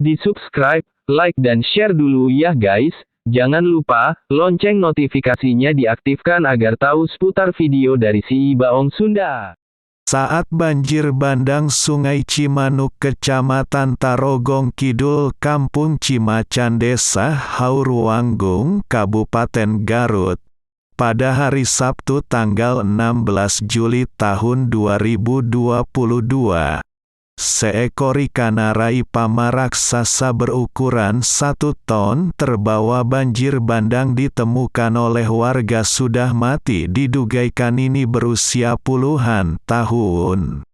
Di-subscribe, like dan share dulu ya guys. Jangan lupa, lonceng notifikasinya diaktifkan agar tahu seputar video dari si Baong Sunda. Saat banjir bandang Sungai Cimanuk Kecamatan Tarogong Kidul Kampung Cimacan Desa Hauruwanggung Kabupaten Garut. Pada hari Sabtu tanggal 16 Juli tahun 2022, seekor ikan arapaima raksasa berukuran 1 ton terbawa banjir bandang ditemukan oleh warga sudah mati. Diduga ikan ini berusia puluhan tahun.